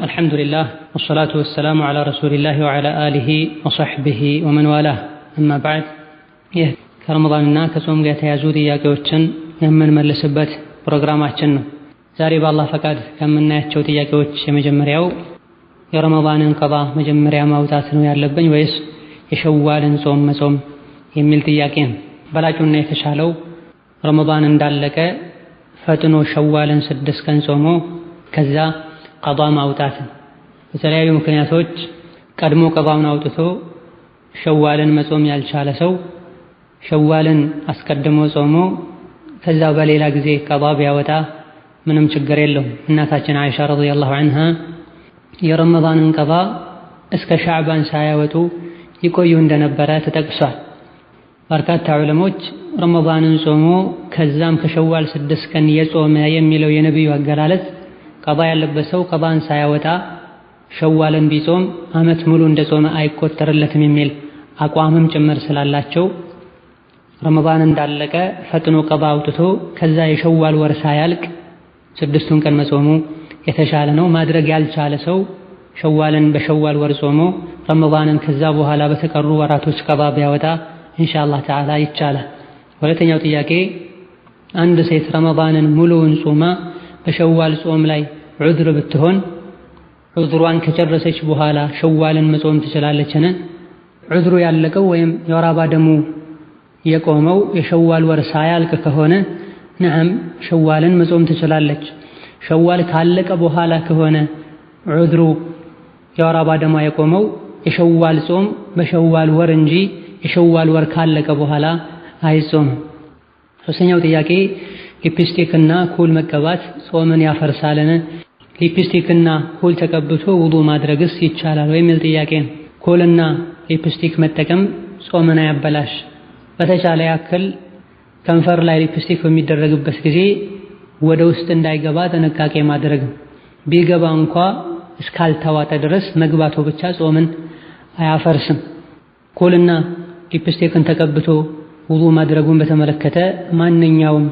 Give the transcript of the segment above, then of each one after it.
الحمد لله والصلاة والسلام على رسول الله وعلى آله وصحبه ومن والاه أما بعد كرمضاننا كصوم ጋር የተያዙ ጥያቄዎችን የምንመልስበት ፕሮግራማችን ነው። ዛሬ በአላህ ፈቃድ ከምናያቸው ጥያቄዎች የመጀመሪያው የረመዳንን ቀባ መጀመሪያ ማውጣት ነው ያለብኝ ወይስ የሸዋልን ጾም መጾም የሚል ጥያቄ ነው። በላጩና የተሻለው ረመዳን እንዳለቀ ፈጥኖ ሸዋልን 6 ቀን ጾሞ ከዛ ቀባ ማውጣት። በተለያዩ ምክንያቶች ቀድሞ ቀባውን አውጥቶ ሸዋልን መጾም ያልቻለ ሰው ሸዋልን አስቀድሞ ጾሞ ከዛ በሌላ ጊዜ ቀባ ቢያወጣ ምንም ችግር የለውም። እናታችን አይሻ ረዲየላሁ ዐንሃ የረመዳንን ቀባ እስከ ሻዕባን ሳያወጡ ይቆዩ እንደነበረ ተጠቅሷል። በርካታ ዑለሞች ረመዳንን ጾሞ ከዛም ከሸዋል 6 ቀን የጾመ የሚለው የነብዩ አገላለጽ ቀባ ያለበት ሰው ቀባን ሳያወጣ ሸዋልን ቢጾም ዓመት ሙሉ እንደጾመ አይቆጠርለትም የሚል አቋምም ጭምር ስላላቸው ረመዳን እንዳለቀ ፈጥኖ ቀባ አውጥቶ ከዛ የሸዋል ወር ሳያልቅ 6ቱን ቀን መጾሙ የተሻለ ነው። ማድረግ ያልቻለ ሰው ሸዋልን በሸዋል ወር ጾሞ ረመዳንን ከዛ በኋላ በተቀሩ ወራቶች ቀባ ቢያወጣ ኢንሻአላህ ተዓላ ይቻላል። ሁለተኛው ጥያቄ አንድ ሴት ረመዳንን ሙሉውን ጾማ በሸዋል ጾም ላይ ዑድር ብትሆን ዑድሯን ከጨረሰች በኋላ ሸዋልን መጾም ትችላለችን? ዑድሩ ያለቀው ወይም የወር አበባ ደሙ የቆመው የሸዋል ወር ሳያልቅ ከሆነ ነዓም ሸዋልን መጾም ትችላለች። ሸዋል ካለቀ በኋላ ከሆነ ዑድሩ የወር አበባ ደሙ የቆመው የሸዋል ጾም በሸዋል ወር እንጂ የሸዋል ወር ካለቀ በኋላ አይጾም። ሶስተኛው ጥያቄ ሊፕስቲክና ኩል መቀባት ጾምን ያፈርሳልን? ሊፕስቲክና ኩል ተቀብቶ ውዱእ ማድረግስ ይቻላል ወይ የሚል ጥያቄ ነው። ኩልና ሊፕስቲክ መጠቀም ጾምን አያበላሽ። በተቻለ ያክል ከንፈር ላይ ሊፕስቲክ በሚደረግበት ጊዜ ወደ ውስጥ እንዳይገባ ጥንቃቄ ማድረግ፣ ቢገባ እንኳ እስካልተዋጠ ድረስ መግባቱ ብቻ ጾምን አያፈርስም። ኩልና ሊፕስቲክን ተቀብቶ ውዱእ ማድረጉን በተመለከተ ማንኛውም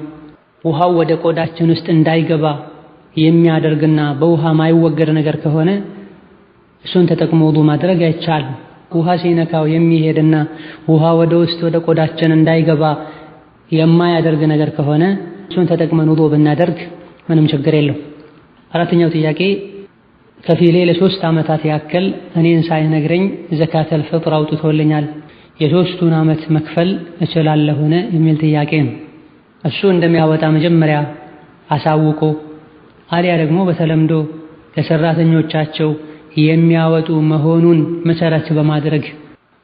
ውሃው ወደ ቆዳችን ውስጥ እንዳይገባ የሚያደርግና በውሃ ማይወገድ ነገር ከሆነ እሱን ተጠቅሞ ውዱእ ማድረግ አይቻልም። ውሃ ሲነካው የሚሄድና ውሃ ወደ ውስጥ ወደ ቆዳችን እንዳይገባ የማያደርግ ነገር ከሆነ እሱን ተጠቅመን ውዱእ ብናደርግ ምንም ችግር የለው። አራተኛው ጥያቄ ከፊሌ ለ3 ዓመታት ያክል እኔን ሳይነግረኝ ዘካተል ፍጥር አውጥቶልኛል፣ የ3ቱን ዓመት መክፈል እችላለሁን የሚል ጥያቄ ነው። እሱ እንደሚያወጣ መጀመሪያ አሳውቆ አሊያ ደግሞ በተለምዶ ለሰራተኞቻቸው የሚያወጡ መሆኑን መሰረት በማድረግ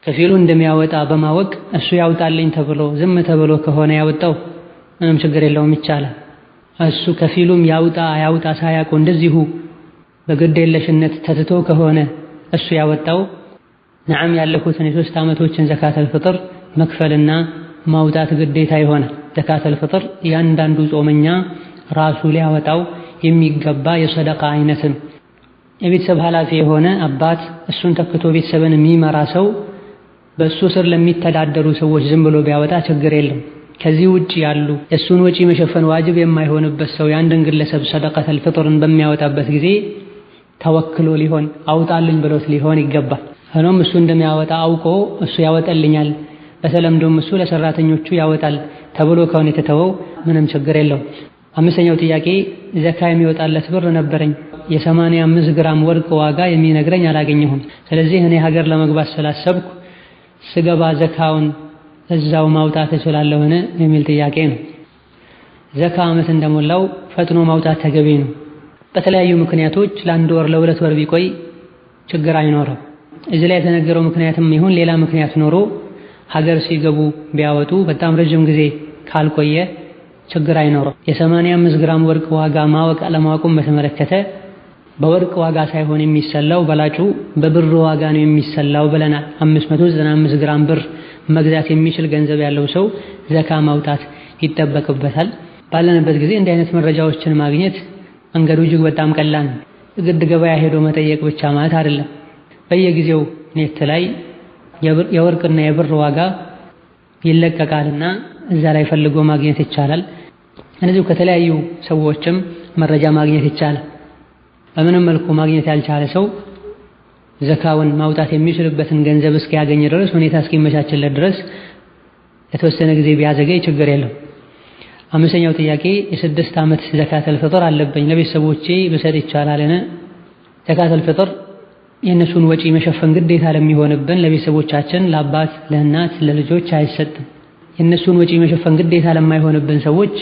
ከፊሉ እንደሚያወጣ በማወቅ እሱ ያውጣልኝ ተብሎ ዝም ተብሎ ከሆነ ያወጣው ምንም ችግር የለውም፣ ይቻላል። እሱ ከፊሉም ያውጣ አያውጣ ሳያውቁ እንደዚሁ በግዴለሽነት ተትቶ ከሆነ እሱ ያወጣው ነዓም ያለፉትን የ3 ዓመቶችን ዘካተል ፍጥር መክፈልና ማውጣት ግዴታ ይሆናል። ዘካተል ፍጥር ያንዳንዱ ጾመኛ ራሱ ሊያወጣው የሚገባ የሰደቃ አይነትን የቤተሰብ ኃላፊ የሆነ አባት እሱን ተክቶ ቤተሰብን የሚመራ ሰው በእሱ ስር ለሚተዳደሩ ሰዎች ዝም ብሎ ቢያወጣ ችግር የለም። ከዚህ ውጭ ያሉ እሱን ወጪ መሸፈን ዋጅብ የማይሆንበት ሰው የአንድን ግለሰብ ሰደቃተል ፍጥርን በሚያወጣበት ጊዜ ተወክሎ ሊሆን አውጣልኝ ብሎት ሊሆን ይገባል። ሆኖም እሱ እንደሚያወጣ አውቆ እሱ ያወጣልኛል በተለምዶም እሱ ለሰራተኞቹ ያወጣል ተብሎ ከሆነ የተተወው ምንም ችግር የለው። አምስተኛው ጥያቄ ዘካ የሚወጣለት ብር ነበረኝ፣ የ85 ግራም ወርቅ ዋጋ የሚነግረኝ አላገኘሁም። ስለዚህ እኔ ሀገር ለመግባት ስላሰብኩ ስገባ ዘካውን እዛው ማውጣት እችላለሁን የሚል ጥያቄ ነው። ዘካ ዓመት እንደሞላው ፈጥኖ ማውጣት ተገቢ ነው። በተለያዩ ምክንያቶች ለ1 ወር ለ2 ወር ቢቆይ ችግር አይኖርም። እዚህ ላይ የተነገረው ምክንያትም ይሁን ሌላ ምክንያት ኖሮ ሀገር ሲገቡ ቢያወጡ በጣም ረጅም ጊዜ ካልቆየ ችግር አይኖርም። የ85 ግራም ወርቅ ዋጋ ማወቅ አለማወቁን በተመለከተ በወርቅ ዋጋ ሳይሆን የሚሰላው በላጩ በብር ዋጋ ነው የሚሰላው ብለናል። 595 ግራም ብር መግዛት የሚችል ገንዘብ ያለው ሰው ዘካ ማውጣት ይጠበቅበታል። ባለንበት ጊዜ እንዲህ አይነት መረጃዎችን ማግኘት መንገዱ እጅግ በጣም ቀላል ነው። ግድ ገበያ ሄዶ መጠየቅ ብቻ ማለት አይደለም። በየጊዜው ኔት ላይ የወርቅና የብር ዋጋ ይለቀቃልና እዛ ላይ ፈልጎ ማግኘት ይቻላል። እነዚሁ ከተለያዩ ሰዎችም መረጃ ማግኘት ይቻላል። በምንም መልኩ ማግኘት ያልቻለ ሰው ዘካውን ማውጣት የሚችልበትን ገንዘብ እስኪያገኝ ድረስ ሁኔታ እስኪመቻችለት ድረስ የተወሰነ ጊዜ ቢያዘገይ ችግር የለም። አምስተኛው ጥያቄ የ6 ዓመት ዘካተል ፍጥር አለብኝ ለቤተሰቦቼ ብሰጥ ይቻላልን? ዘካተል ፍጥር የእነሱን ወጪ መሸፈን ግዴታ ለሚሆንብን ለቤተሰቦቻችን፣ ለአባት፣ ለእናት፣ ለልጆች አይሰጥም። የእነሱን ወጪ መሸፈን ግዴታ ለማይሆንብን ሰዎች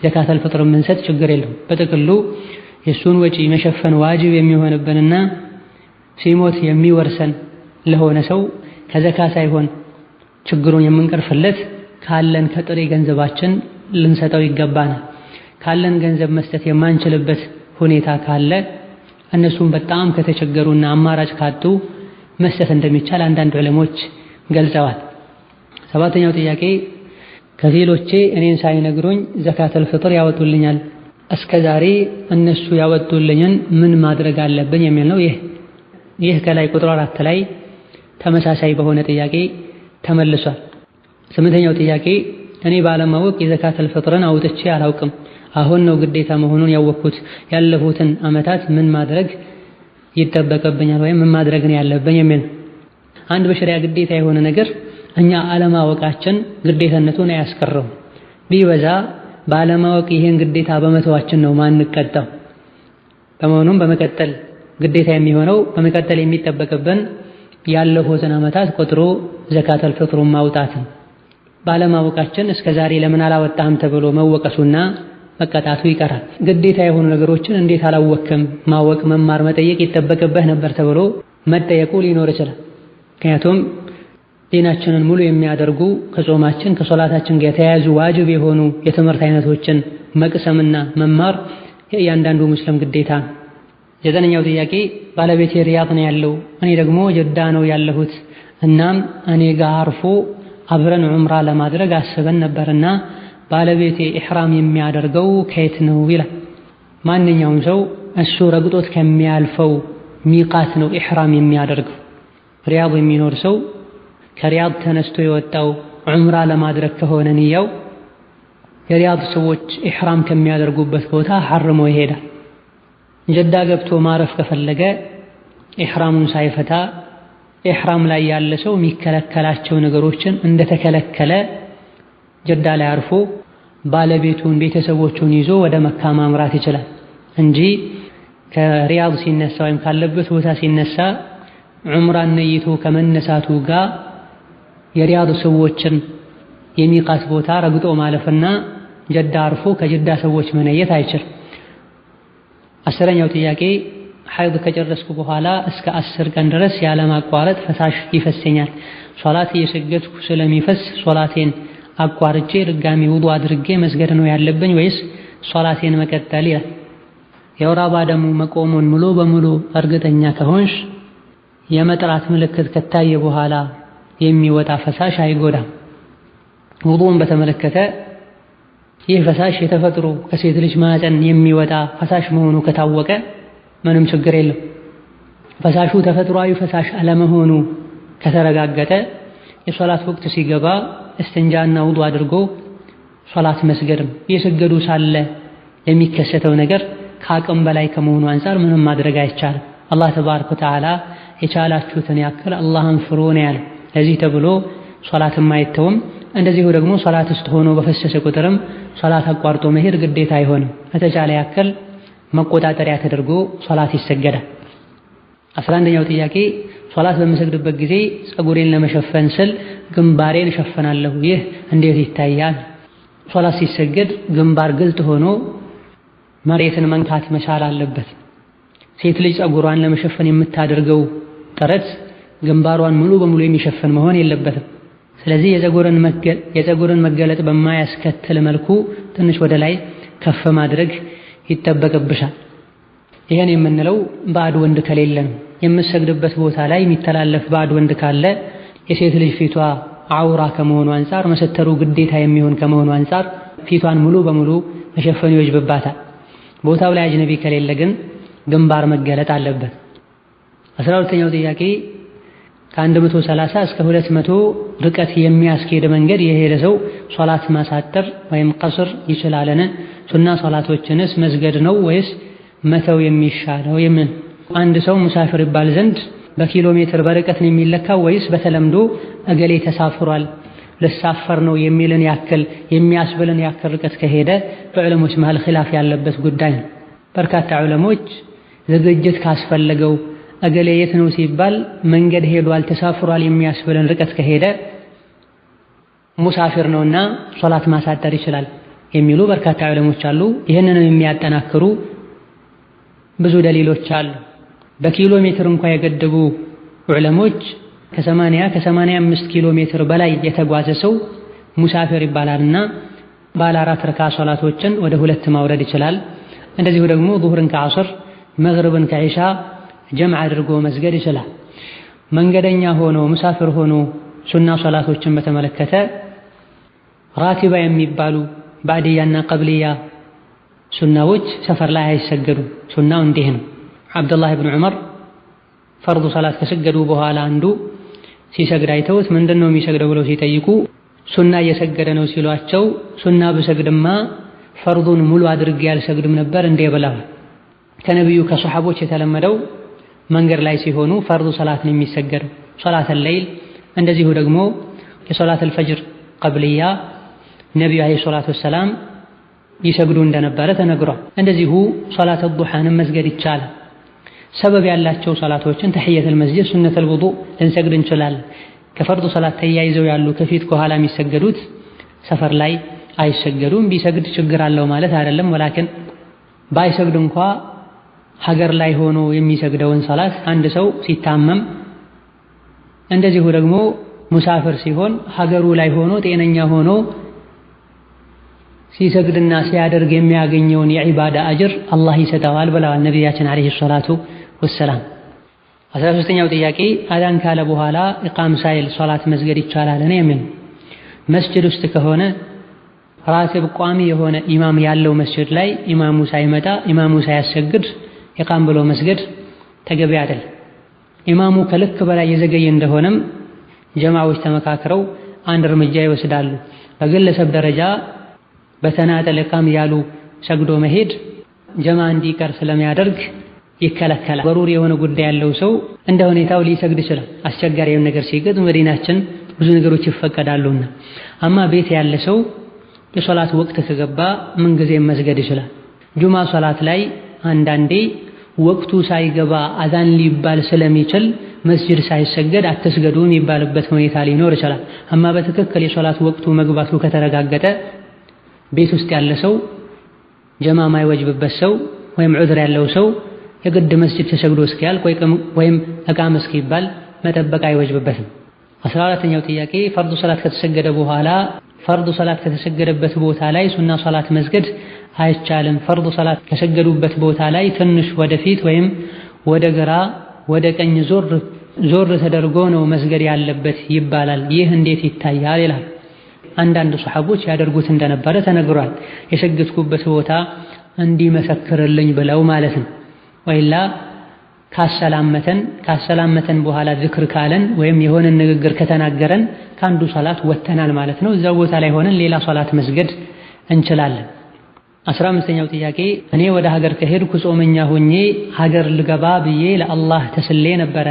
ዘካተል ፍጥር ብንሰጥ ችግር የለም። በጥቅሉ የእሱን ወጪ መሸፈን ዋጅብ የሚሆንብንና ሲሞት የሚወርሰን ለሆነ ሰው ከዘካ ሳይሆን ችግሩን የምንቀርፍለት ካለን ከጥሬ ገንዘባችን ልንሰጠው ይገባናል። ካለን ገንዘብ መስጠት የማንችልበት ሁኔታ ካለ እነሱም በጣም ከተቸገሩና አማራጭ ካጡ መስጠት እንደሚቻል አንዳንድ ዑለሞች ገልጸዋል። 7ኛው ጥያቄ ከፊሎቼ እኔን ሳይነግሩኝ ዘካተል ፍጥር ያወጡልኛል። እስከዛሬ እነሱ ያወጡልኝን ምን ማድረግ አለብኝ የሚል ነው። ይህ ከላይ ቁጥር 4 ላይ ተመሳሳይ በሆነ ጥያቄ ተመልሷል። 8ኛው ጥያቄ እኔ ባለማወቅ የዘካተል ፍጥርን አውጥቼ አላውቅም። አሁን ነው ግዴታ መሆኑን ያወቅኩት። ያለፉትን ዓመታት ምን ማድረግ ይጠበቅብኛል ወይም ምን ማድረግ ነው ያለብኝ የሚል። አንድ በሸሪያ ግዴታ የሆነ ነገር እኛ አለማወቃችን ግዴታነቱን አያስቀረው። ቢበዛ ባለማወቅ ይሄን ግዴታ በመተዋችን ነው ማንቀጣው። በመሆኑም በመቀጠል ግዴታ የሚሆነው በመቀጠል የሚጠበቅብን ያለፉትን ዓመታት ቆጥሮ ዘካተል ፍጥሩን ማውጣት። ባለማወቃችን እስከዛሬ ለምን አላወጣህም ተብሎ መወቀሱና መቀጣቱ ይቀራል። ግዴታ የሆኑ ነገሮችን እንዴት አላወቅም? ማወቅ፣ መማር፣ መጠየቅ ይጠበቅብህ ነበር ተብሎ መጠየቁ ሊኖር ይችላል። ምክንያቱም ዲናችንን ሙሉ የሚያደርጉ ከጾማችን ከሶላታችን ጋር የተያያዙ ዋጅብ የሆኑ የትምህርት አይነቶችን መቅሰምና መማር የእያንዳንዱ ሙስሊም ግዴታ። 9ኛው ጥያቄ ባለቤቴ ሪያድ ነው ያለው፣ እኔ ደግሞ ጀዳ ነው ያለሁት። እናም እኔ ጋር አርፎ አብረን ዑምራ ለማድረግ አስበን ነበርና ባለቤቴ ኢሕራም የሚያደርገው ከየት ነው ይላል። ማንኛውም ሰው እሱ ረግጦት ከሚያልፈው ሚቃት ነው ኢሕራም የሚያደርገው። ሪያድ የሚኖር ሰው ከሪያድ ተነስቶ የወጣው ዑምራ ለማድረግ ከሆነ ንያው የሪያድ ሰዎች ኢሕራም ከሚያደርጉበት ቦታ ሐርሞ ይሄዳል። ጀዳ ገብቶ ማረፍ ከፈለገ ኢሕራሙን ሳይፈታ ኢሕራም ላይ ያለ ሰው የሚከለከላቸው ነገሮችን እንደተከለከለ ጀዳ ላይ አርፎ ባለቤቱን ቤተሰቦቹን ይዞ ወደ መካ ማምራት ይችላል እንጂ ከሪያድ ሲነሳ ወይም ካለበት ቦታ ሲነሳ ዑምራን ነይቶ ከመነሳቱ ጋር የሪያድ ሰዎችን የሚቃት ቦታ ረግጦ ማለፍና ጀዳ አርፎ ከጀዳ ሰዎች መነየት አይችልም። 10ኛው ጥያቄ ሐይድ ከጨረስኩ በኋላ እስከ 10 ቀን ድረስ ያለማቋረጥ ፈሳሽ ይፈሰኛል። ሶላት እየሰገድኩ ስለሚፈስ ሶላቴን አቋርጬ ድጋሚ ውዱ አድርጌ መስገድ ነው ያለብኝ ወይስ ሶላቴን መቀጠል ይላል። የወር አበባ ደሙ መቆሙን ሙሉ በሙሉ እርግጠኛ ከሆንሽ የመጥራት ምልክት ከታየ በኋላ የሚወጣ ፈሳሽ አይጎዳም። ውዱን በተመለከተ ይህ ፈሳሽ የተፈጥሮ ከሴት ልጅ ማህፀን የሚወጣ ፈሳሽ መሆኑ ከታወቀ ምንም ችግር የለም። ፈሳሹ ተፈጥሯዊ ፈሳሽ አለመሆኑ ከተረጋገጠ የሶላት ወቅት ሲገባ እስትንጃና ውዱ አድርጎ ሶላት መስገድም የሰገዱ ሳለ የሚከሰተው ነገር ከአቅም በላይ ከመሆኑ አንፃር ምንም ማድረግ አይቻልም። አላህ ተባረከ ወተዓላ የቻላችሁትን ያክል አላህን ፍሩ ነው ያለው። ለዚህ ተብሎ ሶላትም አይተውም። እንደዚሁ ደግሞ ሶላት ውስጥ ሆኖ በፈሰሰ ቁጥርም ሶላት አቋርጦ መሄድ ግዴታ አይሆንም። በተቻለ ያክል መቆጣጠሪያ ተደርጎ ሶላት ይሰገዳል። 11ኛው ጥያቄ ሶላት በምሰግድበት ጊዜ ፀጉሬን ለመሸፈን ስል ግንባሬን እሸፍናለሁ፣ ይህ እንዴት ይታያል? ሶላት ሲሰገድ ግንባር ግልጥ ሆኖ መሬትን መንካት መቻል አለበት። ሴት ልጅ ፀጉሯን ለመሸፈን የምታደርገው ጥረት ግንባሯን ሙሉ በሙሉ የሚሸፍን መሆን የለበትም። ስለዚህ የፀጉርን መገለጥ በማያስከትል መልኩ ትንሽ ወደ ላይ ከፍ ማድረግ ይጠበቅብሻል። ይሄን የምንለው ባዕድ ወንድ ከሌለ ነው። የምትሰግድበት ቦታ ላይ የሚተላለፍ ባዕድ ወንድ ካለ የሴት ልጅ ፊቷ አውራ ከመሆኑ አንፃር መሰተሩ ግዴታ የሚሆን ከመሆኑ አንፃር ፊቷን ሙሉ በሙሉ መሸፈኑ ይወጅብባታል። ቦታው ላይ አጅነቢ ከሌለ ግን ግንባር መገለጥ አለበት። 12ኛው ጥያቄ ከ130 እስከ 200 ርቀት የሚያስኬድ መንገድ የሄደ ሰው ሶላት ማሳጠር ወይም ቀስር ይችላልን? ሱና ሶላቶችንስ መስገድ ነው ወይስ መተው የሚሻለው? የምን አንድ ሰው ሙሳፊር ይባል ዘንድ በኪሎ ሜትር በርቀት ነው የሚለካው ወይስ በተለምዶ እገሌ ተሳፍሯል ልሳፈር ነው የሚልን ያክል የሚያስብልን ያክል ርቀት ከሄደ በዕለሞች መሃል ኺላፍ ያለበት ጉዳይ ነው። በርካታ ዕለሞች ዝግጅት ካስፈለገው እገሌ የት ነው ሲባል መንገድ ሄዷል ተሳፍሯል የሚያስብልን ርቀት ከሄደ ሙሳፊር ነውና ሶላት ማሳደር ይችላል የሚሉ በርካታ ዕለሞች አሉ። ይህንንም የሚያጠናክሩ ብዙ ደሊሎች አሉ። በኪሎ ሜትር እንኳን የገደቡ ዕለሞች ከ85 ኪሎ ሜትር በላይ የተጓዘ ሰው ሙሳፊር ይባላልና ባለ 4 ረካ ሶላቶችን ወደ 2 ማውረድ ይችላል። እንደዚሁ ደግሞ ዙህርን ከዐስር መግሪብን ከዒሻ ጀምዕ አድርጎ መስገድ ይችላል። መንገደኛ ሆኖ ሙሳፊር ሆኖ ሱና ሶላቶችን በተመለከተ ራቲባ የሚባሉ ባዕድያና ቀብልያ ሱናዎች ሰፈር ላይ አይሰገዱም። ሱናው እንዲህ ነው። አብዱላህ ብን ዑመር ፈርዱ ሰላት ከሰገዱ በኋላ አንዱ ሲሰግድ አይተውት ምንድነው የሚሰግደው ብለው ሲጠይቁ ሱና እየሰገደ ነው ሲሏቸው ሱና ብሰግድማ ፈርዱን ሙሉ አድርጌ ያልሰግድም ነበር እንዴ ብለው። ከነቢዩ ከሰሐቦች የተለመደው መንገድ ላይ ሲሆኑ ፈርዱ ሰላት ነው የሚሰገደው። ሶላተል ለይል እንደዚሁ ደግሞ የሶላተል ፈጅር ቀብልያ ነቢዩ አለይሂ ሰላቱ ወሰላም ይሰግዱ እንደነበረ ተነግሯል። እንደዚሁ ሶላተ ዱሃንም መስገድ ይቻላል። ሰበብ ያላቸው ሶላቶችን ተህየተል መስጂድ ሱነተል ውዱእ ልንሰግድ እንችላለን። ከፈርዱ ሶላት ተያይዘው ያሉ ከፊት ከኋላ የሚሰገዱት ሰፈር ላይ አይሰገዱም። ቢሰግድ ችግር አለው ማለት አይደለም። ወላኪን ባይሰግድ እንኳ ሀገር ላይ ሆኖ የሚሰግደውን ሶላት አንድ ሰው ሲታመም እንደዚሁ ደግሞ ሙሳፊር ሲሆን ሀገሩ ላይ ሆኖ ጤነኛ ሆኖ ሲሰግድና ሲያደርግ የሚያገኘውን የዒባዳ አጅር አላህ ይሰጠዋል ብለዋል ነቢያችን ዓለይሂ ሰላቱ ወሰላም። 13ኛው ጥያቄ አዛን ካለ በኋላ ኢቃም ሳይል ሶላት መስገድ ይቻላል? የሚል መስጂድ ውስጥ ከሆነ ራቲብ ቋሚ የሆነ ኢማም ያለው መስጂድ ላይ ኢማሙ ሳይመጣ ኢማሙ ሳያሰግድ ኢቃም ብሎ መስገድ ተገቢ አይደል። ኢማሙ ከልክ በላይ የዘገየ እንደሆነም ጀማዓዎች ተመካክረው አንድ እርምጃ ይወስዳሉ። በግለሰብ ደረጃ በተናጠል ኢቃም ያሉ ሰግዶ መሄድ ጀማ እንዲቀር ስለሚያደርግ ይከለከላል። በሩር የሆነ ጉዳይ ያለው ሰው እንደ ሁኔታው ሊሰግድ ይችላል። አስቸጋሪውን ነገር ሲገጥም መዲናችን ብዙ ነገሮች ይፈቀዳሉና። አማ ቤት ያለ ሰው የሶላት ወቅት ከገባ ምን ጊዜም መስገድ ይችላል። ጁማ ሶላት ላይ አንዳንዴ ወቅቱ ሳይገባ አዛን ሊባል ስለሚችል መስጂድ ሳይሰገድ አትስገዱ የሚባልበት ሁኔታ ሊኖር ይችላል። አማ በትክክል የሶላት ወቅቱ መግባቱ ከተረጋገጠ ቤት ውስጥ ያለ ሰው ጀማ ማይወጅብበት ሰው ወይም ዑድር ያለው ሰው የግድ መስጂድ ተሰግዶ እስኪያልቅ ወይም እቃም እስኪባል መጠበቅ አይወጅብበትም። 14ኛው ጥያቄ ፈርዱ ሰላት ከተሰገደ በኋላ ፈርዱ ሰላት ከተሰገደበት ቦታ ላይ ሱና ሰላት መስገድ አይቻልም። ፈርዱ ሰላት ከሰገዱበት ቦታ ላይ ትንሽ ወደፊት ወይም ወደ ግራ ወደ ቀኝ ዞር ተደርጎ ነው መስገድ ያለበት ይባላል። ይህ እንዴት ይታያል ይላል። አንዳንድ ሱሐቦች ያደርጉት እንደነበረ ተነግሯል። የሰገድኩበት ቦታ እንዲመሰክርልኝ ብለው ማለት ነው። ወይላ ካሰላመተን በኋላ ዝክር ካለን ወይም የሆነ ንግግር ከተናገረን ከአንዱ ሶላት ወተናል ማለት ነው። እዛው ቦታ ላይ ሆነን ሌላ ሶላት መስገድ እንችላለን። 15ኛው ጥያቄ እኔ ወደ ሀገር ከሄድኩ ጾመኛ ሆኜ ሀገር ልገባ ብዬ ለአላህ ተስሌ ነበረ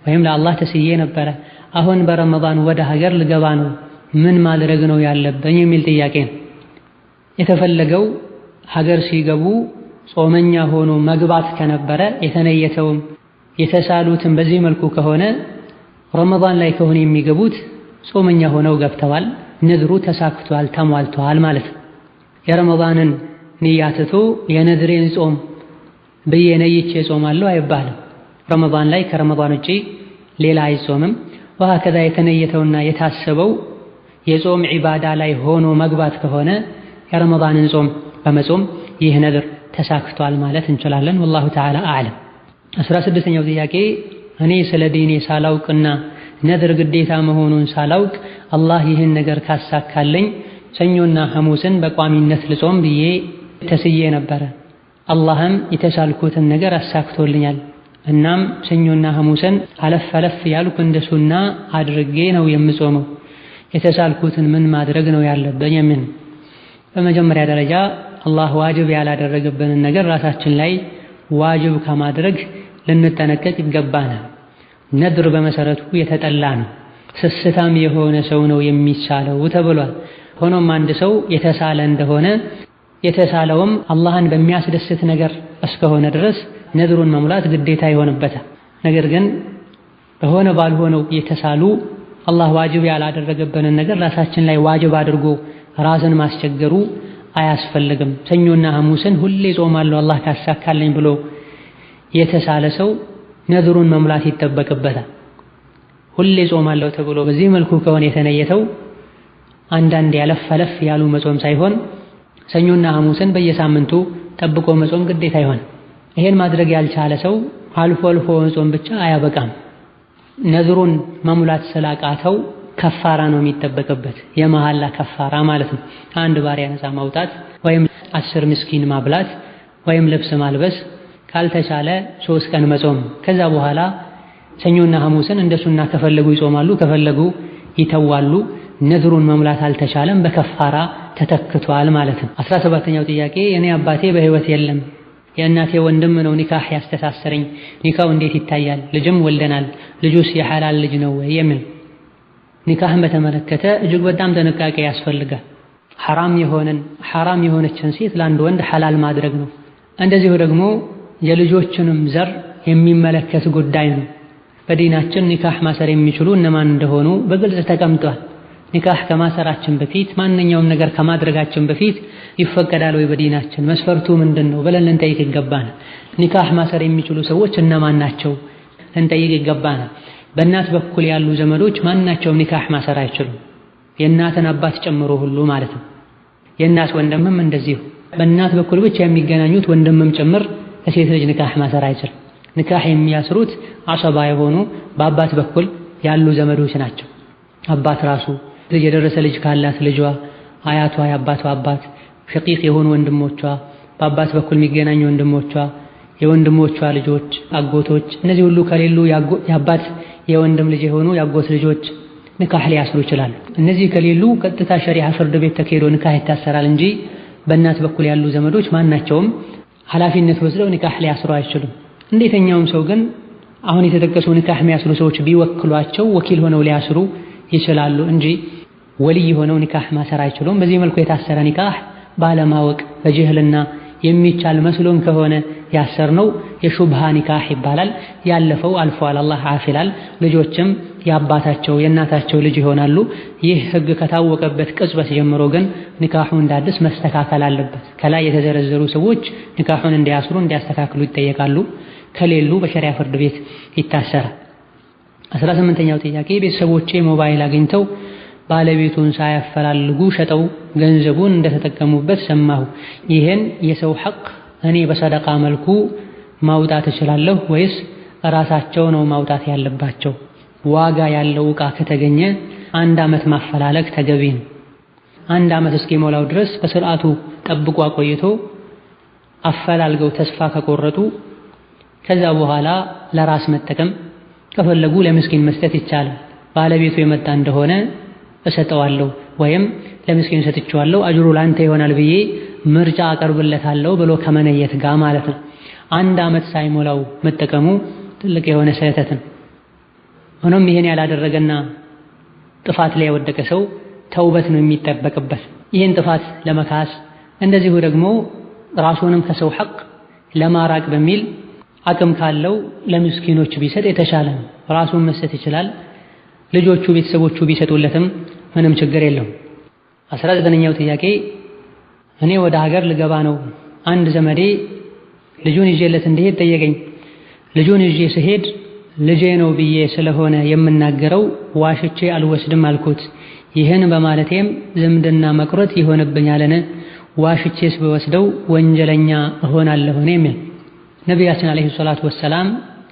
ወይም ለአላህ ተስዬ ነበረ። አሁን በረመዳን ወደ ሀገር ልገባ ነው፣ ምን ማድረግ ነው ያለብኝ የሚል ጥያቄ ነው። የተፈለገው ሀገር ሲገቡ ጾመኛ ሆኖ መግባት ከነበረ የተነየተውም የተሳሉትም በዚህ መልኩ ከሆነ ረመዳን ላይ ከሆነ የሚገቡት ጾመኛ ሆነው ገብተዋል፣ ነድሩ ተሳክቷል፣ ተሟልቷል ማለት ነው። የረመዳንን ንያ ትቶ የነድሬን ጾም ብዬ ነይቼ ጾማለሁ አይባልም። ረመዳን ላይ ከረመዳን ውጪ ሌላ አይጾምም። ወሀከዛ የተነየተውና የታሰበው የጾም ዒባዳ ላይ ሆኖ መግባት ከሆነ የረመዳንን ጾም በመጾም ይህ ነድር ተሳክቷል ማለት እንችላለን። ወላሁ ተዓላ አዕለም። 16ኛው ጥያቄ እኔ ስለ ዲኔ ሳላውቅና ነድር ግዴታ መሆኑን ሳላውቅ አላህ ይህን ነገር ካሳካለኝ ሰኞና ሐሙስን በቋሚነት ልጾም ብዬ ተስዬ ነበረ። አላህም የተሳልኩትን ነገር አሳክቶልኛል። እናም ሰኞና ሐሙስን አለፍ ያልኩ እንደ ሱና አድርጌ ነው የምጾመው። የተሳልኩትን ምን ማድረግ ነው ያለብኝ? በመጀመሪያ ደረጃ አላህ ዋጅብ ያላደረገብንን ነገር ራሳችን ላይ ዋጅብ ከማድረግ ልንጠነቀቅ ይገባናል። ነድር በመሰረቱ የተጠላ ነው። ስስታም የሆነ ሰው ነው የሚሳለው ተብሏል። ሆኖም አንድ ሰው የተሳለ እንደሆነ የተሳለውም አላህን በሚያስደስት ነገር እስከሆነ ድረስ ነድሩን መሙላት ግዴታ ይሆንበታል። ነገር ግን በሆነ ባልሆነው የተሳሉ አላህ ዋጅብ ያላደረገብንን ነገር ራሳችን ላይ ዋጅብ አድርጎ ራስን ማስቸገሩ አያስፈልግም። ሰኞና ሐሙስን ሁሌ ጾማለሁ አላህ ካሳካልኝ ብሎ የተሳለ ሰው ነድሩን መሙላት ይጠበቅበታል። ሁሌ ጾማለሁ ተብሎ በዚህ መልኩ ከሆነ የተነየተው አንዳንድ ያለፍ ያሉ መጾም ሳይሆን ሰኞና ሐሙስን በየሳምንቱ ጠብቆ መጾም ግዴታ ይሆን። ይሄን ማድረግ ያልቻለ ሰው አልፎ አልፎ መጾም ብቻ አያበቃም። ነድሩን መሙላት ስላቃተው ከፋራ ነው የሚጠበቅበት፣ የመሐላ ከፋራ ማለት ነው። አንድ ባሪያ ነፃ ማውጣት ወይም 10 ምስኪን ማብላት ወይም ልብስ ማልበስ፣ ካልተቻለ 3 ቀን መጾም። ከዛ በኋላ ሰኞና ሐሙስን እንደሱና ከፈለጉ ይጾማሉ፣ ከፈለጉ ይተዋሉ። ነድሩን መሙላት አልተቻለም፣ በከፋራ ተተክቷል ማለት ነው። 17ኛው ጥያቄ እኔ አባቴ በህይወት የለም፣ የእናቴ ወንድም ነው ኒካህ ያስተሳሰረኝ፣ ኒካው እንዴት ይታያል? ልጅም ወልደናል፣ ልጁስ የሐላል ልጅ ነው ወይ የሚል። ኒካህን በተመለከተ እጅግ በጣም ጥንቃቄ ያስፈልጋል። ሐራም የሆነችን ሴት ለአንድ ወንድ ሐላል ማድረግ ነው። እንደዚሁ ደግሞ የልጆችንም ዘር የሚመለከት ጉዳይ ነው። በዲናችን ኒካህ ማሰር የሚችሉ እነማን እንደሆኑ በግልጽ ተቀምጧል። ኒካህ ከማሰራችን በፊት ማንኛውም ነገር ከማድረጋችን በፊት ይፈቀዳል ወይ በዲናችን መስፈርቱ ምንድነው ብለን ልንጠይቅ ይገባናል። ኒካህ ማሰር የሚችሉ ሰዎች እነማን ናቸው ልንጠይቅ ይገባናል። በእናት በኩል ያሉ ዘመዶች ማናቸውም ኒካህ ማሰር አይችሉም፣ የእናትን አባት ጨምሮ ሁሉ ማለት ነው። የእናት ወንድምም እንደዚሁ በእናት በኩል ብቻ የሚገናኙት ወንድምም ጭምር ከሴት ልጅ ኒካህ ማሰር አይችልም። ኒካህ የሚያስሩት አሰባ የሆኑ በአባት በኩል ያሉ ዘመዶች ናቸው። አባት ራሱ የደረሰ ልጅ ካላት ልጇ፣ አያቷ፣ የአባቷ አባት፣ ሸቂቅ የሆኑ ወንድሞቿ፣ በአባት በኩል የሚገናኙ ወንድሞቿ፣ የወንድሞቿ ልጆች፣ አጎቶች፣ እነዚህ ሁሉ ከሌሉ የአባት የወንድም ልጅ የሆኑ የአጎት ልጆች ኒካህ ሊያስሩ ይችላሉ። እነዚህ ከሌሉ ቀጥታ ሸሪዓ ፍርድ ቤት ተካሂዶ ኒካህ ይታሰራል እንጂ በእናት በኩል ያሉ ዘመዶች ማናቸውም ኃላፊነት ወስደው ኒካህ ሊያስሩ አይችሉም። እንዴተኛውም ሰው ግን አሁን የተጠቀሱ ኒካህ የሚያስሩ ሰዎች ቢወክሏቸው ወኪል ሆነው ሊያስሩ ይችላሉ እንጂ ወልይ ሆነው ኒካህ ማሰር አይችሉም። በዚህ መልኩ የታሰረ ኒካህ ባለማወቅ በጅህልና የሚቻል መስሎን ከሆነ ያሰርነው የሹብሃ ኒካህ ይባላል። ያለፈው አልፏል፣ አላህ አፊላል። ልጆችም የአባታቸው የእናታቸው ልጅ ይሆናሉ። ይህ ህግ ከታወቀበት ቅጽበት ጀምሮ ግን ኒካሁ እንዳዲስ መስተካከል አለበት። ከላይ የተዘረዘሩ ሰዎች ኒካሁን እንዲያስሩ እንዲያስተካክሉ ይጠየቃሉ። ከሌሉ በሸሪዓ ፍርድ ቤት ይታሰራል። 18ኛው ጥያቄ ቤተሰቦቼ ሞባይል አግኝተው ባለቤቱን ሳያፈላልጉ ሸጠው ገንዘቡን እንደተጠቀሙበት ሰማሁ። ይህን የሰው ሐቅ እኔ በሰደቃ መልኩ ማውጣት እችላለሁ ወይስ ራሳቸው ነው ማውጣት ያለባቸው? ዋጋ ያለው ዕቃ ከተገኘ 1 ዓመት ማፈላለግ ተገቢ ነው። 1 ዓመት እስኪሞላው ድረስ በስርዓቱ ጠብቆ አቆይቶ አፈላልገው ተስፋ ከቆረጡ ከዛ በኋላ ለራስ መጠቀም ከፈለጉ ለምስኪን መስጠት ይቻላል። ባለቤቱ የመጣ እንደሆነ እሰጠዋለሁ ወይም ለምስኪን ሰጥቼዋለሁ አጅሩ ላንተ ይሆናል ብዬ ምርጫ አቀርብለታለሁ ብሎ ከመነየት ጋር ማለት ነው። 1 ዓመት ሳይሞላው መጠቀሙ ትልቅ የሆነ ስህተት ነው። ሆኖም ይሄን ያላደረገና ጥፋት ላይ የወደቀ ሰው ተውበት ነው የሚጠበቅበት። ይህን ጥፋት ለመካስ እንደዚሁ ደግሞ ራሱንም ከሰው ሐቅ ለማራቅ በሚል አቅም ካለው ለምስኪኖች ቢሰጥ የተሻለ ነው። ራሱን መስጠት ይችላል። ልጆቹ ቤተሰቦቹ ቢሰጡለትም ምንም ችግር የለውም። 19ኛው ጥያቄ እኔ ወደ ሀገር ልገባ ነው። አንድ ዘመዴ ልጁን ይዤለት እንዲሄድ ጠየቀኝ። ልጁን ይዤ ስሄድ ልጄ ነው ብዬ ስለሆነ የምናገረው ዋሽቼ አልወስድም አልኩት። ይህን በማለቴም ዝምድና መቁረጥ ይሆንብኛልን? ዋሽቼስ ብወስደው ወንጀለኛ እሆናለሁን? የሚል ነቢያችን አለይሂ ሰላቱ ወሰላም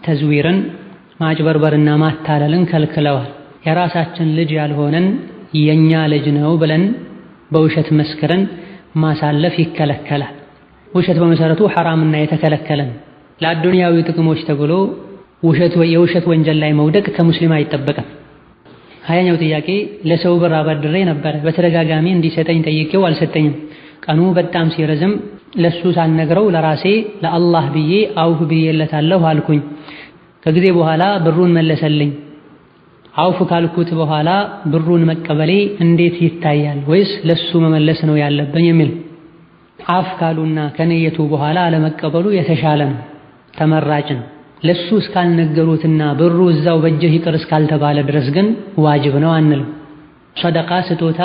ተዝዊርን ማጭበርበርና ማታለልን ከልክለዋል። የራሳችን ልጅ ያልሆነን የኛ ልጅ ነው ብለን በውሸት መስክረን ማሳለፍ ይከለከላል። ውሸት በመሰረቱ ሐራምና የተከለከለን ለአዱንያዊ ጥቅሞች ተብሎ የውሸት ወንጀል ላይ መውደቅ ከሙስሊም አይጠበቅም። 20ኛው ጥያቄ ለሰው ብር አበድሬ ነበር። በተደጋጋሚ እንዲሰጠኝ ጠይቄው አልሰጠኝም። ቀኑ በጣም ሲረዝም ለሱ ሳልነግረው ለራሴ ለአላህ ብዬ አውፍ ብዬለታለሁ አልኩኝ። ከጊዜ በኋላ ብሩን መለሰልኝ። አውፍ ካልኩት በኋላ ብሩን መቀበሌ እንዴት ይታያል? ወይስ ለሱ መመለስ ነው ያለብኝ? የሚል አፍ ካሉና ከነየቱ በኋላ አለመቀበሉ የተሻለ ነው፣ ተመራጭ ነው። ለሱ እስካልነገሩትና ብሩ እዛው በእጅህ ይቅር እስካልተባለ ድረስ ግን ዋጅብ ነው አንልም። ሰደቃ ስጦታ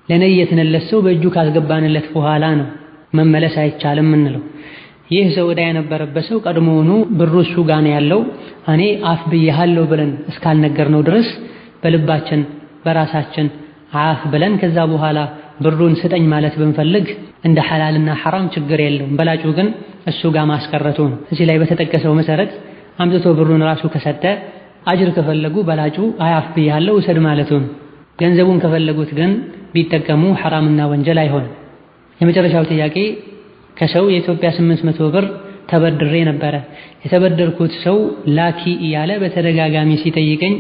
ለነየትንለት ሰው በእጁ ካስገባንለት በኋላ ነው መመለስ አይቻልም እንለው። ይህ ሰው ዕዳ የነበረበት ሰው ቀድሞውኑ ብሩ እሱ ጋር ነው ያለው እኔ አፍ ብዬሃለሁ ብለን እስካልነገርነው ድረስ በልባችን በራሳችን አፍ ብለን ከዛ በኋላ ብሩን ስጠኝ ማለት ብንፈልግ እንደ ሐላልና ሐራም ችግር የለውም። በላጩ ግን እሱ ጋር ማስቀረቱ ነው። እዚህ ላይ በተጠቀሰው መሰረት አምጥቶ ብሩን ራሱ ከሰጠ አጅር ከፈለጉ በላጩ አፍ ብዬሃለሁ ውሰድ ማለቱ ነው። ገንዘቡን ከፈለጉት ግን ቢጠቀሙ ሐራምና ወንጀል አይሆንም። የመጨረሻው ጥያቄ ከሰው የኢትዮጵያ 800 ብር ተበድሬ ነበረ። የተበደርኩት ሰው ላኪ እያለ በተደጋጋሚ ሲጠይቀኝ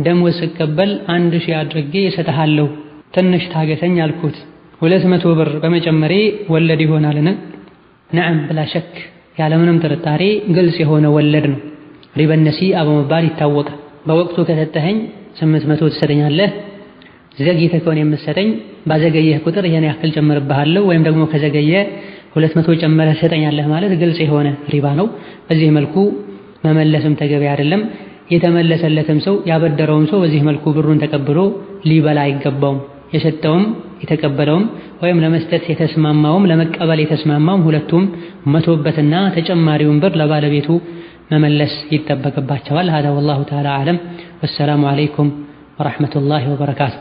ደሞዝ ስቀበል 1000 አድርጌ እሰጥሃለሁ ትንሽ ታገሰኝ አልኩት። 200 ብር በመጨመሬ ወለድ ይሆናልን? ነዓም ብላ ሸክ ያለምንም ጥርጣሬ ግልጽ የሆነ ወለድ ነው። ሪባ ነሲአ በመባል ይታወቃል። በወቅቱ ከሰጠኸኝ 800 ትሰጠኛለህ፣ ዘግይተህ ከሆነ የምትሰጠኝ ባዘገየህ ቁጥር ይሄን ያክል ጨምርብሃለሁ፣ ወይም ደግሞ ከዘገየ 200 ጨምረህ ትሰጠኛለህ ማለት ግልጽ የሆነ ሪባ ነው። በዚህ መልኩ መመለስም ተገቢ አይደለም። የተመለሰለትም ሰው ያበደረውም ሰው በዚህ መልኩ ብሩን ተቀብሎ ሊበላ አይገባውም። የሰጠውም የተቀበለውም ወይም ለመስጠት የተስማማውም ለመቀበል የተስማማውም ሁለቱም መቶበትና ተጨማሪውን ብር ለባለቤቱ መመለስ ይጠበቅባቸዋል። هذا والله تعالى أعلم والسلام عليكم ورحمة الله وبركاته